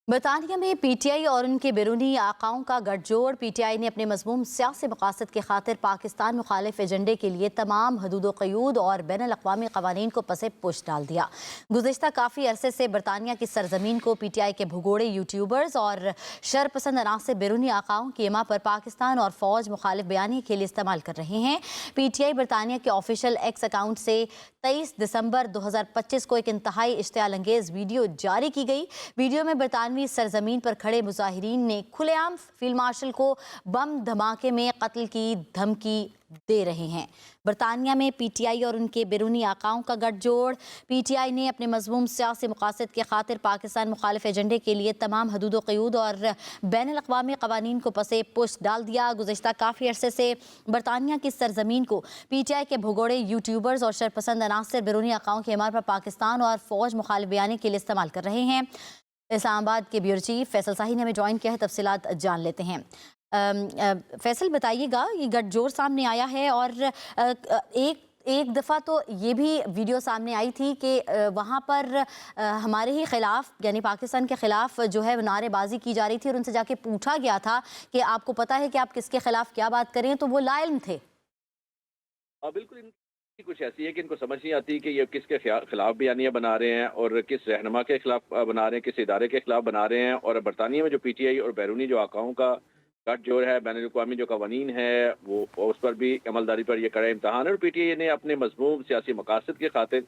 बरतानिया में पीटीआई और उनके बैरूनी आकाओं का गठजोड़। पीटीआई ने अपने मज़मूम सियासी मकासद की खातिर पाकिस्तान मुखालिफ एजेंडे के लिए तमाम हदूद क़यूद और बैनुल अक़वामी क़वानीन को पसे पुश डाल दिया। गुज़िश्ता काफ़ी अरसे से बरतानिया की सरजमीन को पीटीआई के भगोड़े यूट्यूबर्स और शरपसंद अनासर बैरूनी आकाओं की एमा पर पाकिस्तान और फ़ौज मुखालिफ बयानी के लिए इस्तेमाल कर रहे हैं। पीटीआई बरतानिया के ऑफिशियल एक्स अकाउंट से 23 दिसंबर 2025 को एक इंतहाई इश्तियाल अंगेज़ वीडियो जारी की गई। वीडियो में बरतानवी सरजमीन पर खड़े मुजाहिरीन ने खुलेआम फील्ड मार्शल को बम धमाके में कत्ल की धमकी दे रहे हैं। बरतानिया में पीटीआई और उनके बैरूनी आकाओं का गठजोड़। पीटीआई ने अपने मज़मूम सियासी मकासद के खातिर पाकिस्तान मुखालिफ एजेंडे के लिए तमाम हदूद क़यूद और बैनुल अक़वामी क़वानीन को पसे पुश डाल दिया। गुज़िश्ता काफ़ी अरसे से बरतानिया की सरजमीन को पीटीआई के भगोड़े यूट्यूबर्स और शरपसंद अनासर बैरूनी आकाओं के इमार पर पाकिस्तान और फ़ौज मुखालिफ बयानी के लिए इस्तेमाल कर रहे हैं। इस्लामाबाद के ब्यूरो चीफ फैसल साही ने हमें ज्वाइन किया है, तफसीलात जान लेते हैं। फैसल बताइएगा, ये गठजोड़ सामने आया है और एक दफ़ा तो ये भी वीडियो सामने आई थी कि वहाँ पर हमारे ही ख़िलाफ़ यानी पाकिस्तान के ख़िलाफ़ जो है नारेबाजी की जा रही थी और उनसे जाके पूछा गया था कि आपको पता है कि आप किसके ख़िलाफ़ क्या बात करें, तो वो ला इल्म थे। बिल्कुल इनकी कुछ ऐसी है कि इनको समझ नहीं आती कि ये किसके खिलाफ बयानियां बना रहे हैं और किस रहनुमा के खिलाफ बना रहे हैं, किस इदारे के खिलाफ बना रहे हैं। और बरतानिया में जो पीटीआई और बैरूनी जो आकाओं का गठजोड़ है, बैनुल अक़वामी जो कवानीन है वो उस पर भी अमलदारी पर यह कड़ा इम्तहान है। और पीटीआई ने अपने मज़मूम सियासी मकासद की खातिर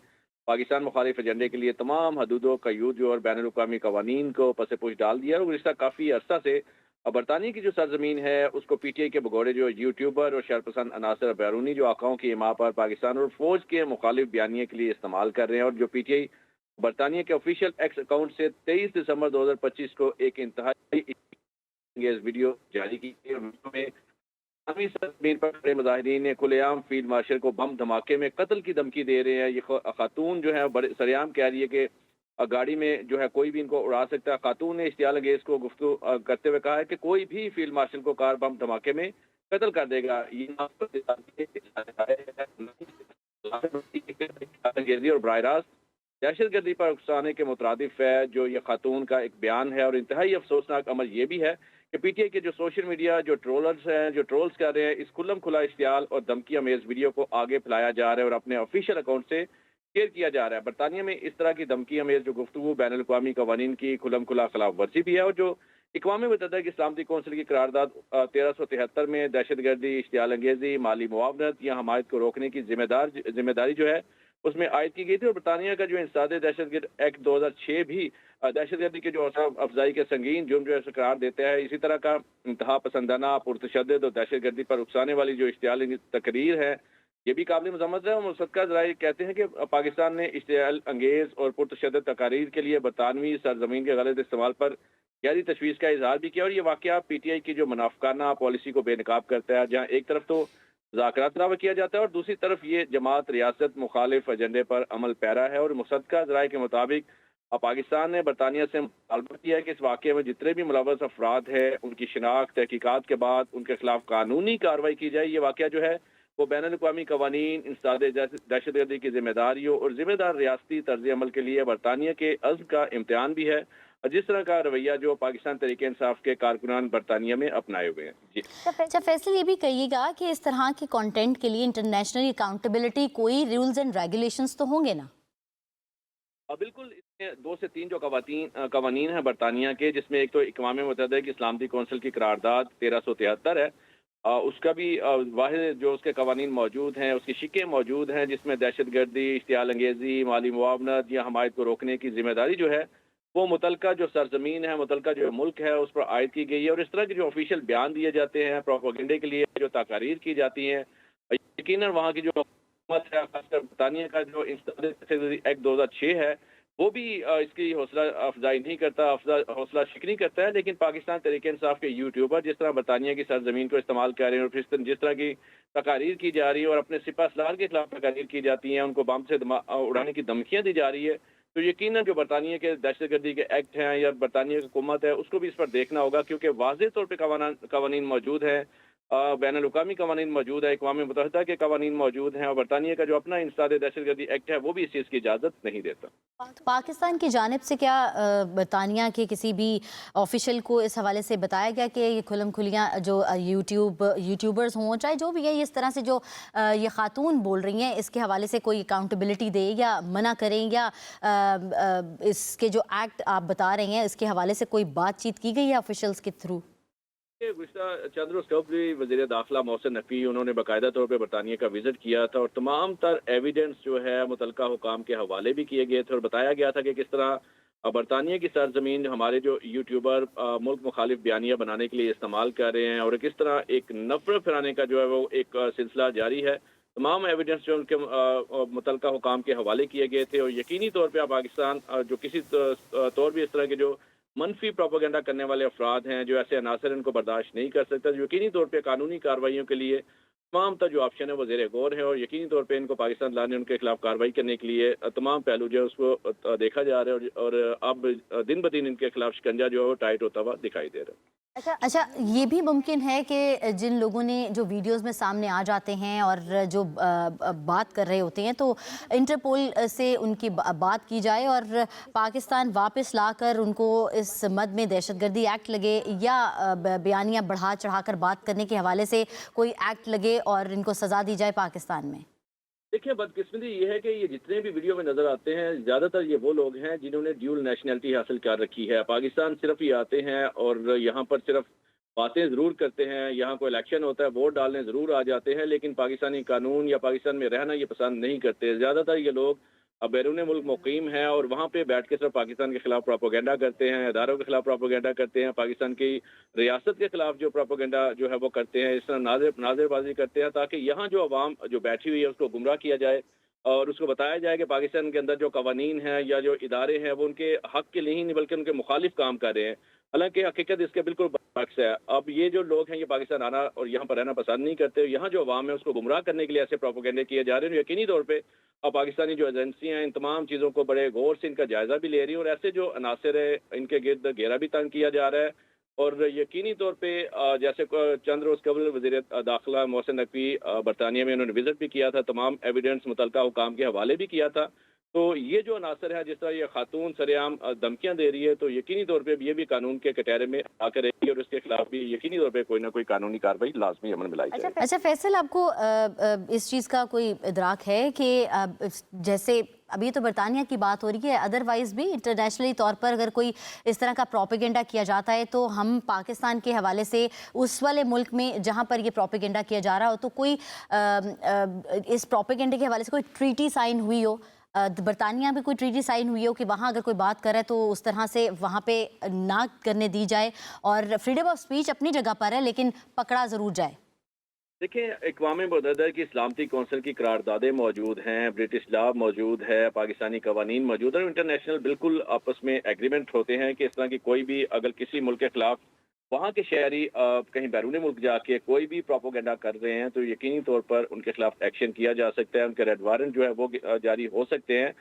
पाकिस्तान मुखालिफ एजेंडे के लिए तमाम हदूदों क़यूद और बैनुल अक़वामी कवानीन को पसे पुश डाल दिया। और गुज़िश्ता काफ़ी अरसा से बरतानिया की जो सरजमीन है उसको पीटीआई के भगोड़े जो यूट्यूबर और शरपसंद अनासर बैरूनी जो आकाओं की इमा पर पाकिस्तान और फौज के मुखालिफ बयानिया के लिए इस्तेमाल कर रहे हैं। और जो पीटीआई बरतानिया के ऑफिशियल एक्स अकाउंट से 23 दिसंबर 2025 को एक इंतहाई वीडियो जारी की गई। वीडियो में पाकिस्तानी सरजमीन पर खड़े मुजाहिरीन ने खुलेआम फील्ड मार्शल को बम धमाके में कत्ल की धमकी दे रहे हैं। ये खातून जो है बड़े सरेआम कह रही है कि गाड़ी में जो है कोई भी इनको उड़ा सकता है। खातून ने इश्तियाल अंगेज को गुफ्तगू करते हुए कहा है कि कोई भी फील्ड मार्शल को कार बम धमाके में कत्ल कर देगा। ये और बराह रास्त दहशतगर्दी पर उकसाने के मुतरादिफ है जो ये खातून का एक बयान है। और इंतहाई अफसोसनाक अमल ये भी है कि पीटीआई के जो सोशल मीडिया जो ट्रोलर्स हैं, जो ट्रोल्स कर रहे हैं, इस खुल्लम खुला इश्तियाल और धमकी अमेज वीडियो को आगे फैलाया जा रहा है और अपने ऑफिशियल अकाउंट से शेयर किया जा रहा है। बरतानिया में इस तरह की धमकी अमेज जो गुफ्तगू बैनुल अक़वामी कवानीन की खुल्लम खुला खिलाफ वर्जी भी है। और जो अक़वाम मुत्तहिदा की सलामती कौंसिल की करारदाद 1373 में दहशतगर्दी, इश्तियाल अंगेजी, माली मुआवनत या हमायत को रोकने की जिम्मेदारी जो है उसमें आयद की गई थी। और बरतानिया का जो इंसदाद दहशतगर्द एक्ट 2006 भी दहशतगर्दी के जो हौसला अफजाई के संगीन जुर्म जो है करार देता है। इसी तरह का इंतहा पसंदाना, पुरतशद्दुद और दहशतगर्दी पर उकसाने वाली जो इश्तियाल तकरीर है ये भी काबिल मजम्मत है। और मुसद्दक़ा ज़राए कहते हैं कि पाकिस्तान ने इश्तियाल अंगेज और पुरतशद्दुद तकारीर के लिए बरतानवी सरजमीन के गलत इस्तेमाल पर गहरी तशवीश का इजहार भी किया। और ये वाक़या पीटीआई की जो मुनाफिकाना पॉलिसी को बेनकाब करता है, जहाँ एक तरफ तो मुज़ाकरात दावा किया जाता है और दूसरी तरफ ये जमात रियासत मुखालिफ एजेंडे पर अमल पैरा है। और मुसद्दक़ा ज़राए के मुताबिक पाकिस्तान ने बरतानिया से मुतालबा किया है कि इस वाक़े में जितने भी मुलव्वस अफराद हैं उनकी शिनाख्त तहकीकात के बाद उनके खिलाफ कानूनी कार्रवाई की जाए। ये वाक़या जो है वो बैनुल अक़वामी कवानीन, इंसदाद दहशतगर्दी की जिम्मेदारियों और जिम्मेदार रियासती तर्ज अमल के लिए बरतानिया के अज़्म का इम्तिहान भी है। और जिस तरह का रवैया जो पाकिस्तान तहरीक इंसाफ के कारकुनान बरतानिया में अपनाए हुए हैं। जी अच्छा फैसल, ये भी कहिएगा कि इस तरह के कंटेंट के लिए इंटरनेशनल अकाउंटेबिलिटी कोई रूल्स एंड रेगुलेशंस तो होंगे ना? बिल्कुल, इसमें 2 से 3 जो कवानीन हैं बरतानिया के, जिसमें एक तो अक़वाम मुत्तहिदा की सलामती कौंसिल की करारदाद 1373 है। उसका भी वाहिद जो उसके कवानीन मौजूद हैं, उसकी शिकें मौजूद हैं, जिसमें दहशतगर्दी, इश्तियाल अंगेजी, माली मुआवनत या हमायत को रोकने की जिम्मेदारी जो है वो मुतलका जो सरजमीन है, मुतलका जो मुल्क है उस पर आयद की गई है। और इस तरह के जो ऑफिशियल बयान दिए जाते हैं प्रोपेगेंडे के लिए, जो तकारीर की जाती हैं, यकीनन वहाँ की जो हुकूमत है, खासकर बरतानिया का जो इंसदाद एक्ट 2006 है वो भी इसकी हौसला अफजाई नहीं करता, हौसला शिकनी करता है। लेकिन पाकिस्तान तहरीक इंसाफ के यूट्यूबर जिस तरह बरतानिया की सरजमीन को इस्तेमाल कर रहे हैं और फिर जिस तरह की तकारीर की जा रही है और अपने सिपा सलार के खिलाफ तकारीर की जाती हैं, उनको बम से उड़ाने की धमकियां दी जा रही है, तो यकीनन जो बरतानिया के दहशतगर्दी के एक्ट हैं या बरतानिया की हुकूमत है उसको भी इस पर देखना होगा। क्योंकि वाज़ेह तौर पर कवानीन मौजूद है बैन अल-अक़वामी कवानीन मौजूद है, अक़वाम मुत्तहिदा के कवानीन मौजूद हैं और बरतानिया का जो अपना इंसदाद दहशतगर्दी एक्ट है वो भी इस चीज़ की इजाज़त नहीं देता। तो पाकिस्तान की जानिब से क्या बरतानिया के किसी भी ऑफिशियल को इस हवाले से बताया गया कि ये खुलम खुलियाँ जो यूट्यूबर्स हों, चाहे जो भी है, इस तरह से जो ये खातून बोल रही हैं, इसके हवाले से कोई अकाउंटेबिलिटी दे या मना करें, या इसके जो एक्ट आप बता रहे हैं इसके हवाले से कोई बातचीत की गई है ऑफिशियल्स के थ्रू? गुज़िश्ता चंद रोज़ कबल वज़ीर दाखिला मोहसिन नकवी उन्होंने बाकायदा तौर पर बरतानिया का विज़िट किया था और तमाम तर एविडेंस जो है मुतलका हुकाम के हवाले भी किए गए थे और बताया गया था कि किस तरह बरतानिया की सरजमीन हमारे जो यूट्यूबर मुल्क मुखालिफ बयानिया बनाने के लिए इस्तेमाल कर रहे हैं और किस तरह एक नफरत फैलाने का जो है वो एक सिलसिला जारी है। तमाम एविडेंस जो उनके मुतलका हुकाम के हवाले किए गए थे और यकीनी तौर पर पाकिस्तान जो किसी तौर भी इस तरह के जो मनफी प्रोपेगेंडा करने वाले अफराद हैं, जो ऐसे अनासर इनको बर्दाश्त नहीं कर सकता, जो यकीनी तौर पे कानूनी कार्रवाइयों के लिए तमाम जो ऑप्शन है वो ज़ेर गौर है और यकीनी तौर पे इनको पाकिस्तान लाने उनके खिलाफ कार्रवाई करने के लिए तमाम पहलू जो है उसको देखा जा रहा है और अब दिन ब दिन इनके खिलाफ शिकंजा जो है वो टाइट होता हुआ दिखाई दे रहा है। अच्छा, ये भी मुमकिन है कि जिन लोगों ने जो वीडियोस में सामने आ जाते हैं और जो बात कर रहे होते हैं, तो इंटरपोल से उनकी बात की जाए और पाकिस्तान वापस लाकर उनको इस मद में दहशतगर्दी एक्ट लगे या बयानियाँ बढ़ा चढ़ाकर बात करने के हवाले से कोई एक्ट लगे और इनको सज़ा दी जाए पाकिस्तान में? देखिए, बदकिस्मती ये है कि ये जितने भी वीडियो में नजर आते हैं ज़्यादातर ये वो लोग हैं जिन्होंने ड्यूल नेशनैलिटी हासिल कर रखी है। पाकिस्तान सिर्फ ही आते हैं और यहाँ पर सिर्फ बातें ज़रूर करते हैं, यहाँ कोई इलेक्शन होता है वोट डालने ज़रूर आ जाते हैं, लेकिन पाकिस्तानी कानून या पाकिस्तान में रहना ये पसंद नहीं करते। ज़्यादातर ये लोग अब बैरून मुल्क मुकीम हैं और वहाँ पे बैठ के सिर्फ पाकिस्तान के खिलाफ प्रोपोगेंडा करते हैं, इदारों के खिलाफ प्रोपोगेंडा करते हैं, पाकिस्तान की रियासत के खिलाफ जो प्रोपोगेंडा जो है वो करते हैं, इस तरह नाज़रबाजी करते हैं ताकि यहाँ जो अवाम जो बैठी हुई है उसको गुमराह किया जाए और उसको बताया जाए कि पाकिस्तान के अंदर जो कवानीन हैं या जो इदारे हैं वो उनके हक के लिए ही नहीं बल्कि उनके मुखालिफ काम कर रहे हैं। हालांकि हकीकत इसके बिल्कुल बरअक्स है। अब ये जो लोग हैं ये पाकिस्तान आना और यहाँ पर रहना पसंद नहीं करते, यहाँ जो अवाम है उसको गुमराह करने के लिए ऐसे प्रोपोगेंडे किए जा रहे हैं। यकीनी तौर पर अब पाकिस्तानी जो एजेंसियाँ हैं इन तमाम चीज़ों को बड़े गौर से इनका जायजा भी ले रही है और ऐसे जो अनासर है इनके गिर्द घेरा भी तंग किया जा रहा है और यकीनी तौर पे जैसे चंद रोज़ कबल वज़ीर दाखिला मोहसिन नकवी बरतानिया में उन्होंने विजिट भी किया था, तमाम एविडेंस मुतलका हुकाम के हवाले भी किया था। तो ये जो अनासर है जिस तरह ये खातून सरेआम धमकियां दे रही है तो यकीनी तौर पे ये भी कानून के कटहरे में आकर रहेगी और इसके खिलाफ भी यकीनी तौर पे कोई ना कोई कानूनी कार्रवाई लाजमी अमल में लाई जाएगी। अच्छा फैसल, आपको इस चीज़ का कोई इदराक है कि जैसे अभी तो बरतानिया की बात हो रही है, अदरवाइज़ भी इंटरनेशनली तौर पर अगर कोई इस तरह का प्रोपेगेंडा किया जाता है तो हम पाकिस्तान के हवाले से उस वाले मुल्क में जहाँ पर ये प्रोपेगेंडा किया जा रहा हो तो कोई इस प्रोपेगेंडे के हवाले से कोई ट्रीटी साइन हुई हो, बरतानिया में कोई ट्रीटी साइन हुई हो कि वहाँ अगर कोई बात करे तो उस तरह से वहाँ पे ना करने दी जाए और फ्रीडम ऑफ स्पीच अपनी जगह पर है लेकिन पकड़ा ज़रूर जाए? देखिए, अक़वाम मुत्तहिदा की इस्लामती कौंसिल की करारदादें मौजूद हैं, ब्रिटिश लॉ मौजूद है, पाकिस्तानी कवानीन मौजूद है और इंटरनेशनल बिल्कुल आपस में एग्रीमेंट होते हैं कि इस तरह की कोई भी अगर किसी मुल्क के खिलाफ वहाँ के शहरी कहीं बैरून मुल्क जाके कोई भी प्रोपोगेंडा कर रहे हैं तो यकीनी तौर पर उनके खिलाफ एक्शन किया जा सकता है, उनके रेड वारंट जो है वो जारी हो सकते हैं।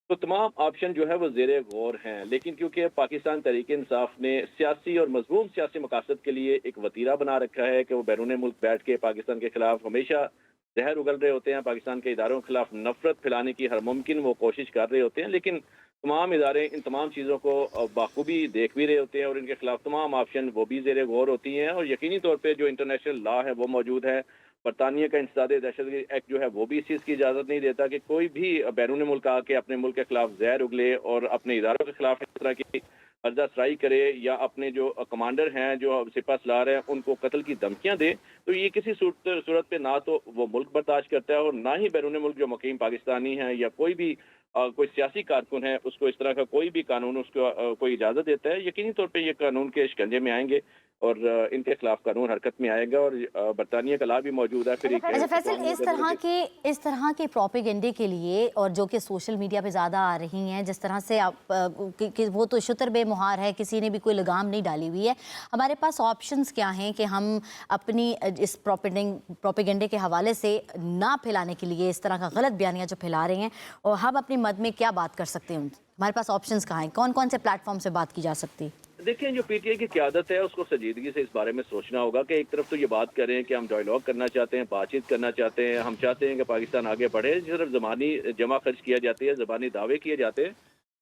तो तमाम ऑप्शन जो है वो ज़ेरे गौर हैं, लेकिन क्योंकि पाकिस्तान तहरीक इंसाफ ने सियासी और मज़मूम सियासी मकासद के लिए एक वतीरा बना रखा है कि वो बैरून मुल्क बैठ के पाकिस्तान के खिलाफ हमेशा जहर उगल रहे होते हैं, पाकिस्तान के इदारों के खिलाफ नफरत फैलाने की हर मुमकिन वो कोशिश कर रहे होते हैं, लेकिन तमाम इदारे इन तमाम चीज़ों को बाखूबी देख भी रहे होते हैं और इनके खिलाफ तमाम ऑप्शन वो भी ज़ेरे गौर होती हैं और यकीनी तौर पर जो इंटरनेशनल लॉ है वो मौजूद है। बरतानिया का इंसदाद दहशतगर्दी एक्ट जो है वो भी इस चीज़ की इजाज़त नहीं देता कि कोई भी बैरून मुल्क आके अपने मुल्क के खिलाफ जहर उगले और अपने इदारों के खिलाफ इस तरह की अर्जा सराई करे या अपने जो कमांडर हैं जो सिपा सलार हैं उनको कत्ल की धमकियां दे। तो ये किसी सूरत पे ना तो वो मुल्क बर्दाश्त करता है और ना ही बैरून मुल्क जो मुकीम पाकिस्तानी हैं या कोई भी कोई सियासी कारकुन है उसको इस तरह का कोई भी कानून उसको कोई इजाज़त देता है। यकीनी तौर पे ये कानून के शिकंजे में आएंगे और इनके खिलाफ कानून हरकत में आएगा और बरतानिया का ला भी मौजूद है। फिर अच्छा फैसल, इस तरह के प्रोपेगेंडे के लिए और जो कि सोशल मीडिया पे ज़्यादा आ रही हैं, जिस तरह से आप कि वो तो शुतर बेमुहार है, किसी ने भी कोई लगाम नहीं डाली हुई है, हमारे पास ऑप्शंस क्या हैं कि हम अपनी इस प्रोपेगेंडे के हवाले से ना फैलाने के लिए इस तरह का गलत बयानियाँ जो फैला रहे हैं और हम अपनी मद में क्या बात कर सकते हैं? हमारे पास ऑप्शंस कहाँ हैं, कौन कौन से प्लेटफॉर्म से बात की जा सकती है? देखें, जो पीटीआई की क़यादत है उसको संजीदगी से इस बारे में सोचना होगा कि एक तरफ तो ये बात कर रहे हैं कि हम डायलॉग करना चाहते हैं, बातचीत करना चाहते हैं, हम चाहते हैं कि पाकिस्तान आगे बढ़े, सिर्फ ज़बानी जमा खर्च किया जाती है, ज़बानी दावे किए जाते हैं।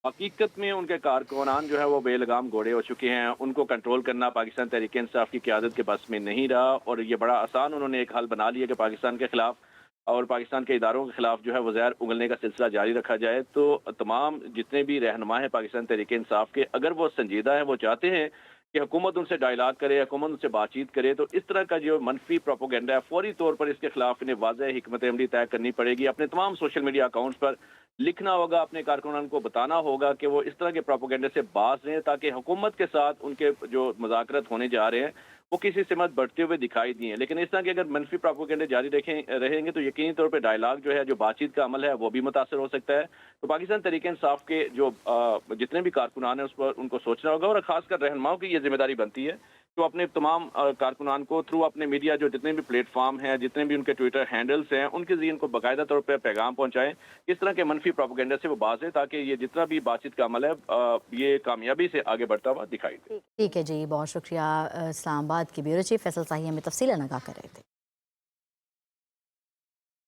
हकीकत में उनके कारकुनान जो है वो बेलगाम घोड़े हो चुके हैं, उनको कंट्रोल करना पाकिस्तान तहरीक इंसाफ की क़यादत के बस में नहीं रहा, और ये बड़ा आसान उन्होंने एक हल बना लिया कि पाकिस्तान के खिलाफ और पाकिस्तान के इदारों के खिलाफ जो है वो ज़हर उगलने का सिलसिला जारी रखा जाए। तो तमाम जितने भी रहनुमा हैं पाकिस्तान तहरीक इंसाफ के, अगर वो संजीदा है, वो चाहते हैं कि हुकूमत उनसे डायलॉग करे, हुकूमत उनसे बातचीत करे, तो इस तरह का जो मनफी प्रोपोगेंडा है फौरी तौर पर इसके खिलाफ इन्हें वाज़ेह हिकमत अमली तय करनी पड़ेगी। अपने तमाम सोशल मीडिया अकाउंट्स पर लिखना होगा, अपने कारकुनान को बताना होगा कि वो इस तरह के प्रोपोगेंडे से बाज रहें, ताकि हुकूमत के साथ उनके जो मुज़ाकरत होने जा रहे हैं वो किसी सिमत बढ़ते हुए दिखाई दिए। लेकिन इस तरह के अगर मनफी प्रोपोगेंडे जारी रहेंगे तो यकीनी तौर पर डायलॉग जो है, जो बातचीत का अमल है, वो भी मुतासर हो सकता है। तो पाकिस्तान तहरीक इंसाफ के जो जितने भी कारकुनान हैं उस पर उनको सोचना होगा, और खासकर रहनुमाओं की ये जिम्मेदारी बनती है तो अपने तमाम कारकुनान को थ्रू अपने मीडिया जो जितने भी प्लेटफॉर्म हैं, जितने भी उनके ट्विटर हैंडल्स हैं, उनके ज़रिए इनको बाकायदा तौर पर पैगाम पहुंचाएं इस तरह के मनफी प्रोपोगेंडे से वो बाज है, ताकि ये जितना भी बातचीत का अमल है ये कामयाबी से आगे बढ़ता हुआ दिखाई दे। ठीक है जी, बहुत शुक्रिया। इस्लामाबाद की ब्यूरो चीफ फैसल साही हमें तफसीलन आगाह कर रहे थे।